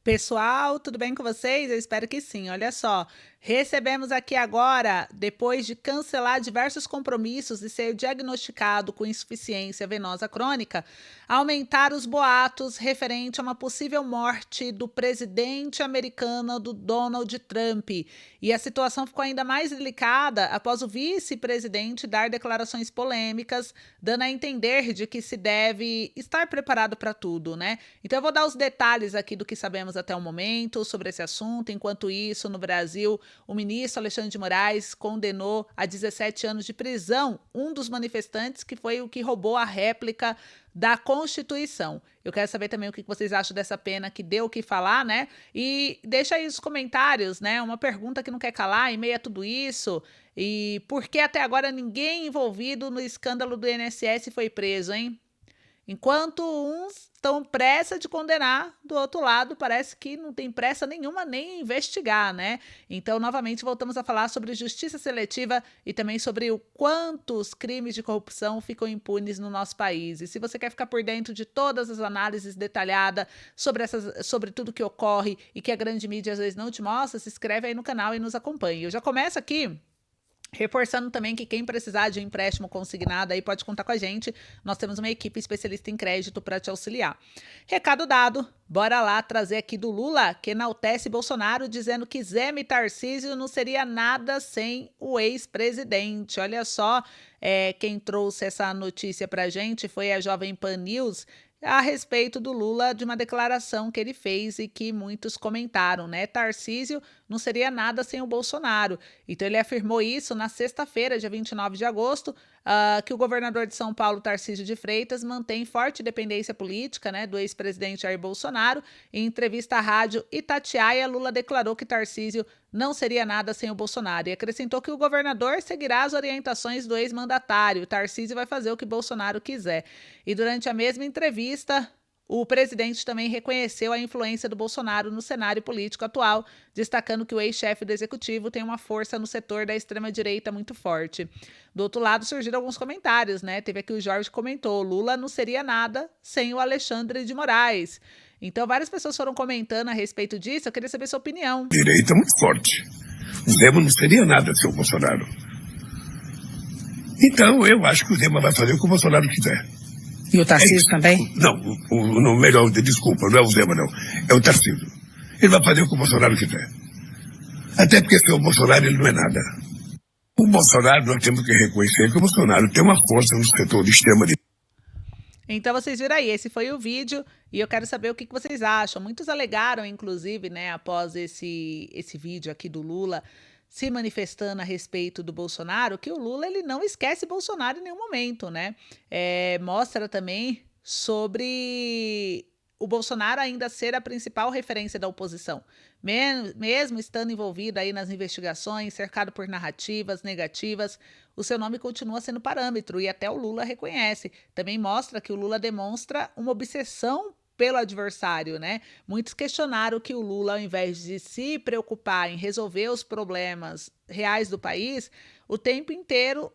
Pessoal, tudo bem com vocês? Eu espero que sim. Olha só, recebemos aqui agora, depois de cancelar diversos compromissos e ser diagnosticado com insuficiência venosa crônica, aumentar os boatos referente a uma possível morte do presidente americano, do Donald Trump. E a situação ficou ainda mais delicada após o vice-presidente dar declarações polêmicas, dando a entender de que se deve estar preparado para tudo, né? Então eu vou dar os detalhes aqui do que sabemos até o momento sobre esse assunto. Enquanto isso, no Brasil, o ministro Alexandre de Moraes condenou a 17 anos de prisão um dos manifestantes que foi o que roubou a réplica da Constituição. Eu quero saber também o que vocês acham dessa pena que deu o que falar, né? E deixa aí os comentários, né? Uma pergunta que não quer calar em meio a tudo isso. E por que até agora ninguém envolvido no escândalo do INSS foi preso, hein? Enquanto uns estão pressa de condenar, do outro lado parece que não tem pressa nenhuma nem em investigar, né? Então, novamente, voltamos a falar sobre justiça seletiva e também sobre o quantos crimes de corrupção ficam impunes no nosso país. E se você quer ficar por dentro de todas as análises detalhadas sobre tudo que ocorre e que a grande mídia às vezes não te mostra, se inscreve aí no canal e nos acompanhe. Eu já começo aqui reforçando também que quem precisar de um empréstimo consignado aí pode contar com a gente. Nós temos uma equipe especialista em crédito para te auxiliar. Recado dado, bora lá trazer aqui do Lula, que enaltece Bolsonaro, dizendo que Zema e Tarcísio não seria nada sem o ex-presidente. Olha só, quem trouxe essa notícia para a gente foi a Jovem Pan News, a respeito do Lula, de uma declaração que ele fez e que muitos comentaram, né? Tarcísio não seria nada sem o Bolsonaro. Então ele afirmou isso na sexta-feira, dia 29 de agosto, que o governador de São Paulo, Tarcísio de Freitas, mantém forte dependência política, né, do ex-presidente Jair Bolsonaro. Em entrevista à rádio Itatiaia, Lula declarou que Tarcísio não seria nada sem o Bolsonaro e acrescentou que o governador seguirá as orientações do ex-mandatário. Tarcísio vai fazer o que Bolsonaro quiser. E durante a mesma entrevista, o presidente também reconheceu a influência do Bolsonaro no cenário político atual, destacando que o ex-chefe do executivo tem uma força no setor da extrema-direita muito forte. Do outro lado, surgiram alguns comentários, né? Teve aqui o Jorge comentou: Lula não seria nada sem o Alexandre de Moraes. Então, várias pessoas foram comentando a respeito disso. Eu queria saber sua opinião. Direita muito forte. O Zema não seria nada sem o Bolsonaro. Então, eu acho que o Zema vai fazer o que o Bolsonaro quiser. E o Tarcísio também? Não, melhor, desculpa, não é o Zema, não. É o Tarcísio. Ele vai fazer o que o Bolsonaro quiser. Até porque sem o Bolsonaro ele não é nada. O Bolsonaro, nós temos que reconhecer que o Bolsonaro tem uma força no setor de extrema-direita. Então vocês viram aí, esse foi o vídeo e eu quero saber o que vocês acham. Muitos alegaram, inclusive, né, após esse vídeo aqui do Lula se manifestando a respeito do Bolsonaro, que o Lula ele não esquece Bolsonaro em nenhum momento, né? Mostra também sobre o Bolsonaro ainda ser a principal referência da oposição, mesmo estando envolvido aí nas investigações, cercado por narrativas negativas, o seu nome continua sendo parâmetro e até o Lula reconhece. Também mostra que o Lula demonstra uma obsessão pelo adversário, né? Muitos questionaram que o Lula, ao invés de se preocupar em resolver os problemas reais do país, o tempo inteiro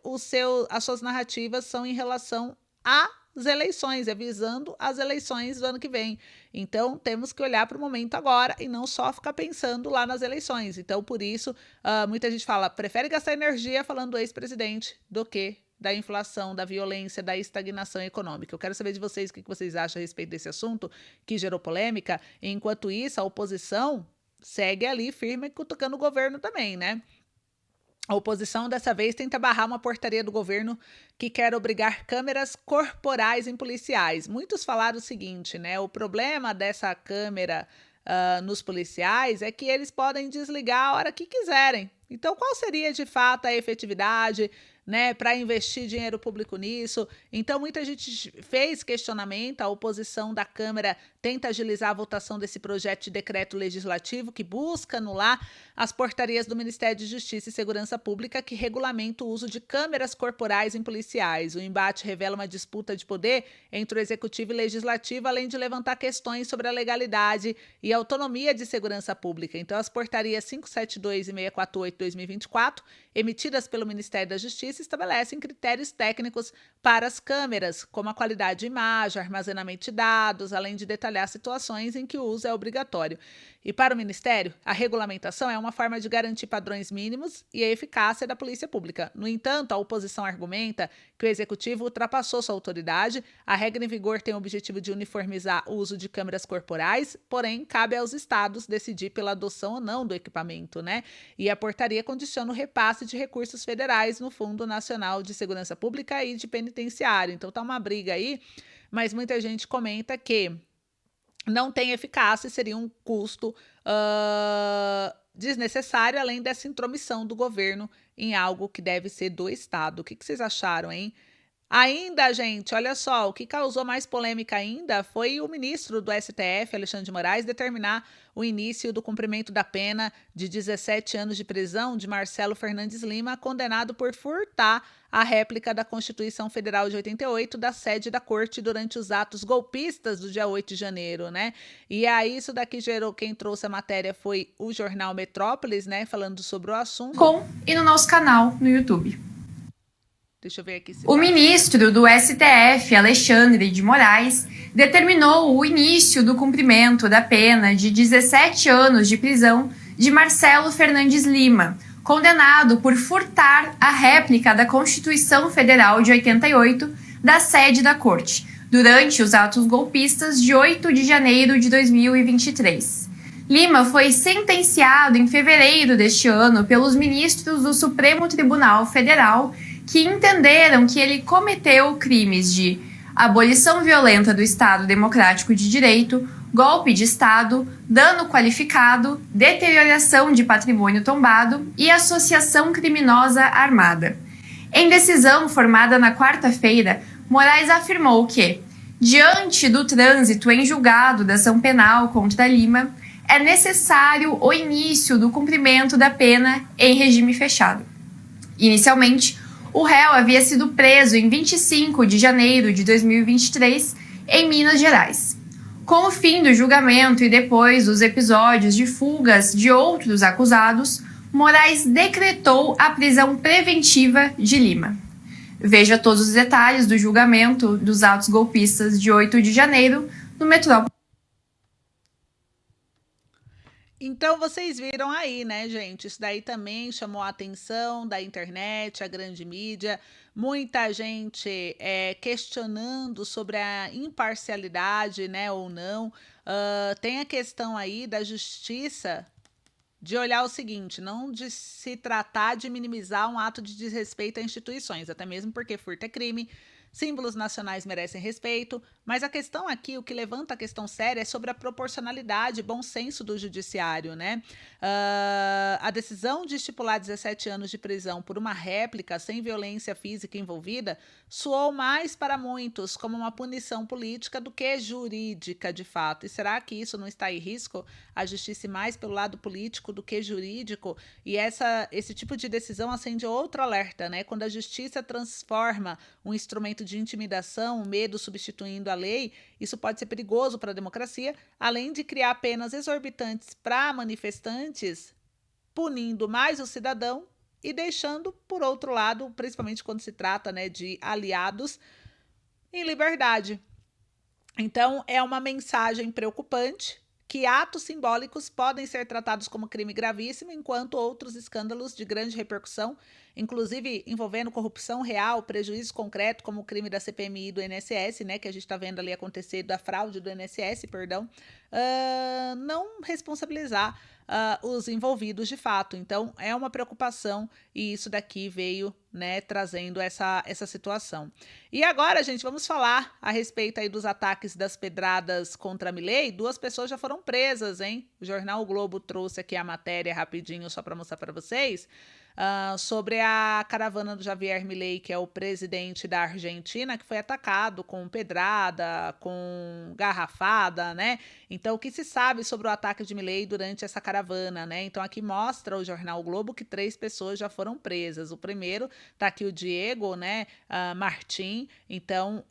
as suas narrativas são em relação às eleições, visando as eleições do ano que vem. Então, temos que olhar para o momento agora e não só ficar pensando lá nas eleições. Então, por isso, muita gente fala, prefere gastar energia falando do ex-presidente do que da inflação, da violência, da estagnação econômica. Eu quero saber de vocês o que vocês acham a respeito desse assunto que gerou polêmica. Enquanto isso, a oposição segue ali firme cutucando o governo também, né? A oposição, dessa vez, tenta barrar uma portaria do governo que quer obrigar câmeras corporais em policiais. Muitos falaram o seguinte, né? O problema dessa câmera nos policiais é que eles podem desligar a hora que quiserem. Então, qual seria de fato a efetividade, né, para investir dinheiro público nisso? Então, muita gente fez questionamento. A oposição da Câmara tenta agilizar a votação desse projeto de decreto legislativo que busca anular as portarias do Ministério de Justiça e Segurança Pública que regulamentam o uso de câmeras corporais em policiais. O embate revela uma disputa de poder entre o Executivo e o Legislativo, além de levantar questões sobre a legalidade e a autonomia de segurança pública. Então, as portarias 572 e 648 de 2024, emitidas pelo Ministério da Justiça, estabelecem critérios técnicos para as câmeras, como a qualidade de imagem, armazenamento de dados, além de detalhar avaliar situações em que o uso é obrigatório. E para o Ministério, a regulamentação é uma forma de garantir padrões mínimos e a eficácia da polícia pública. No entanto, a oposição argumenta que o Executivo ultrapassou sua autoridade. A regra em vigor tem o objetivo de uniformizar o uso de câmeras corporais, porém, cabe aos estados decidir pela adoção ou não do equipamento, né? E a portaria condiciona o repasse de recursos federais no Fundo Nacional de Segurança Pública e de Penitenciário. Então tá uma briga aí, mas muita gente comenta que não tem eficácia e seria um custo desnecessário, além dessa intromissão do governo em algo que deve ser do Estado. O que vocês acharam, hein? Ainda, gente, olha só, o que causou mais polêmica ainda foi o ministro do STF, Alexandre de Moraes, determinar o início do cumprimento da pena de 17 anos de prisão de Marcelo Fernandes Lima, condenado por furtar a réplica da Constituição Federal de 88 da sede da corte durante os atos golpistas do dia 8 de janeiro, né? E aí isso daqui gerou, quem trouxe a matéria foi o jornal Metrópolis, né, falando sobre o assunto. E no nosso canal no YouTube. Deixa eu ver aqui se o ministro do STF, Alexandre de Moraes, determinou o início do cumprimento da pena de 17 anos de prisão de Marcelo Fernandes Lima, condenado por furtar a réplica da Constituição Federal de 88 da sede da Corte, durante os atos golpistas de 8 de janeiro de 2023. Lima foi sentenciado em fevereiro deste ano pelos ministros do Supremo Tribunal Federal, que entenderam que ele cometeu crimes de abolição violenta do Estado Democrático de Direito, golpe de Estado, dano qualificado, deterioração de patrimônio tombado e associação criminosa armada. Em decisão formada na quarta-feira, Moraes afirmou que, diante do trânsito em julgado da ação penal contra Lima, é necessário o início do cumprimento da pena em regime fechado. Inicialmente, o réu havia sido preso em 25 de janeiro de 2023 em Minas Gerais. Com o fim do julgamento e depois dos episódios de fugas de outros acusados, Moraes decretou a prisão preventiva de Lima. Veja todos os detalhes do julgamento dos atos golpistas de 8 de janeiro no Metrópolis. Então, vocês viram aí, né, gente? Isso daí também chamou a atenção da internet, a grande mídia. Muita gente questionando sobre a imparcialidade, né, ou não. Tem a questão aí da justiça de olhar o seguinte, não de se tratar de minimizar um ato de desrespeito a instituições, até mesmo porque furto é crime, símbolos nacionais merecem respeito, mas a questão aqui, o que levanta a questão séria é sobre a proporcionalidade e bom senso do judiciário, né? A decisão de estipular 17 anos de prisão por uma réplica sem violência física envolvida soou mais para muitos como uma punição política do que jurídica, de fato. E será que isso não está em risco? A justiça mais pelo lado político do que jurídico? E esse tipo de decisão acende outro alerta, né? Quando a justiça transforma um instrumento de intimidação, o medo substituindo a lei, isso pode ser perigoso para a democracia, além de criar penas exorbitantes para manifestantes, punindo mais o cidadão e deixando, por outro lado, principalmente quando se trata, né, de aliados, em liberdade. Então, é uma mensagem preocupante que atos simbólicos podem ser tratados como crime gravíssimo, enquanto outros escândalos de grande repercussão, inclusive envolvendo corrupção real, prejuízo concreto, como o crime da CPMI e do INSS, né, que a gente está vendo ali acontecer, da fraude do INSS, perdão, não responsabilizar os envolvidos de fato. Então, é uma preocupação e isso daqui veio, né, trazendo essa situação. E agora, gente, vamos falar a respeito aí dos ataques das pedradas contra a Milei. 2 pessoas já foram presas, hein? O jornal O Globo trouxe aqui a matéria rapidinho só para mostrar para vocês. Sobre a caravana do Javier Milei, que é o presidente da Argentina, que foi atacado com pedrada, com garrafada, né? Então, o que se sabe sobre o ataque de Milei durante essa caravana, né? Então, aqui mostra o jornal o Globo que 3 pessoas já foram presas. O primeiro, tá aqui o Diego, né, Martim. Então,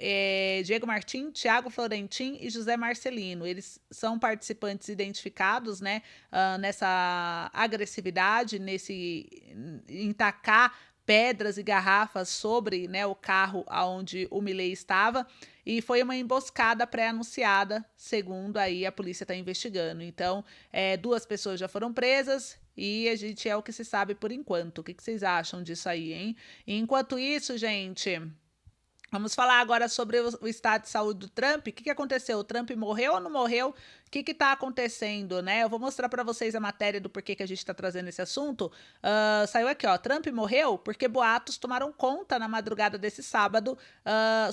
Diego Martim, Tiago Florentin e José Marcelino. Eles são participantes identificados, né, nessa agressividade, em tacar pedras e garrafas sobre, né, o carro onde o Milei estava. e foi uma emboscada pré-anunciada, segundo aí a polícia está investigando. Então, 2 pessoas já foram presas e a gente é o que se sabe por enquanto. O que vocês acham disso aí, hein? E enquanto isso, gente, vamos falar agora sobre o estado de saúde do Trump. O que aconteceu? O Trump morreu ou não morreu? O que está acontecendo, né? Eu vou mostrar para vocês a matéria do porquê que a gente está trazendo esse assunto. Saiu aqui, ó. Trump morreu porque boatos tomaram conta na madrugada desse sábado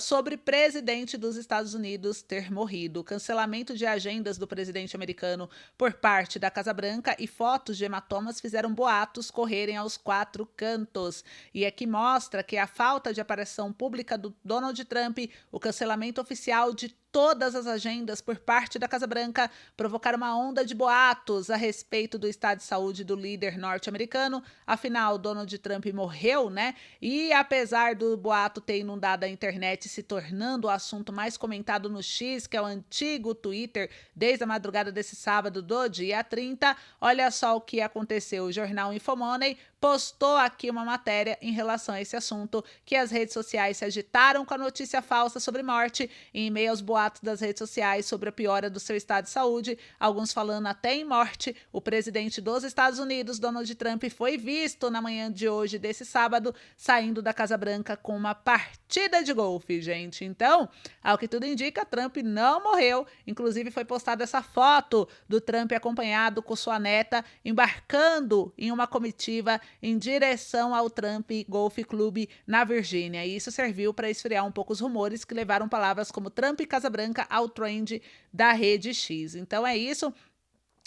sobre presidente dos Estados Unidos ter morrido. O cancelamento de agendas do presidente americano por parte da Casa Branca e fotos de hematomas fizeram boatos correrem aos 4 cantos. E aqui mostra que a falta de aparição pública do Donald Trump, o cancelamento oficial de todas as agendas por parte da Casa Branca provocaram uma onda de boatos a respeito do estado de saúde do líder norte-americano. Afinal, Donald Trump morreu, né? E apesar do boato ter inundado a internet, se tornando o assunto mais comentado no X, que é o antigo Twitter, desde a madrugada desse sábado do dia 30, olha só o que aconteceu. O jornal Infomoney postou aqui uma matéria em relação a esse assunto, que as redes sociais se agitaram com a notícia falsa sobre morte em meio aos boatos das redes sociais sobre a piora do seu estado de saúde, alguns falando até em morte. O presidente dos Estados Unidos, Donald Trump, foi visto na manhã de hoje, desse sábado, saindo da Casa Branca com uma partida de golfe, gente. Então, ao que tudo indica, Trump não morreu. Inclusive, foi postada essa foto do Trump acompanhado com sua neta, embarcando em uma comitiva em direção ao Trump Golf Club na Virgínia. E isso serviu para esfriar um pouco os rumores que levaram palavras como Trump e Casa Branca ao trend da Rede X. Então é isso.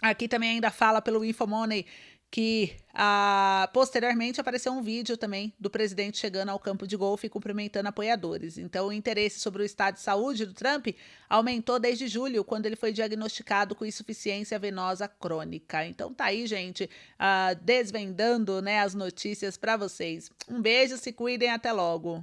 Aqui também ainda fala pelo Infomoney que posteriormente apareceu um vídeo também do presidente chegando ao campo de golfe e cumprimentando apoiadores. Então o interesse sobre o estado de saúde do Trump aumentou desde julho, quando ele foi diagnosticado com insuficiência venosa crônica. Então tá aí, gente, desvendando, né, as notícias para vocês. Um beijo, se cuidem, até logo.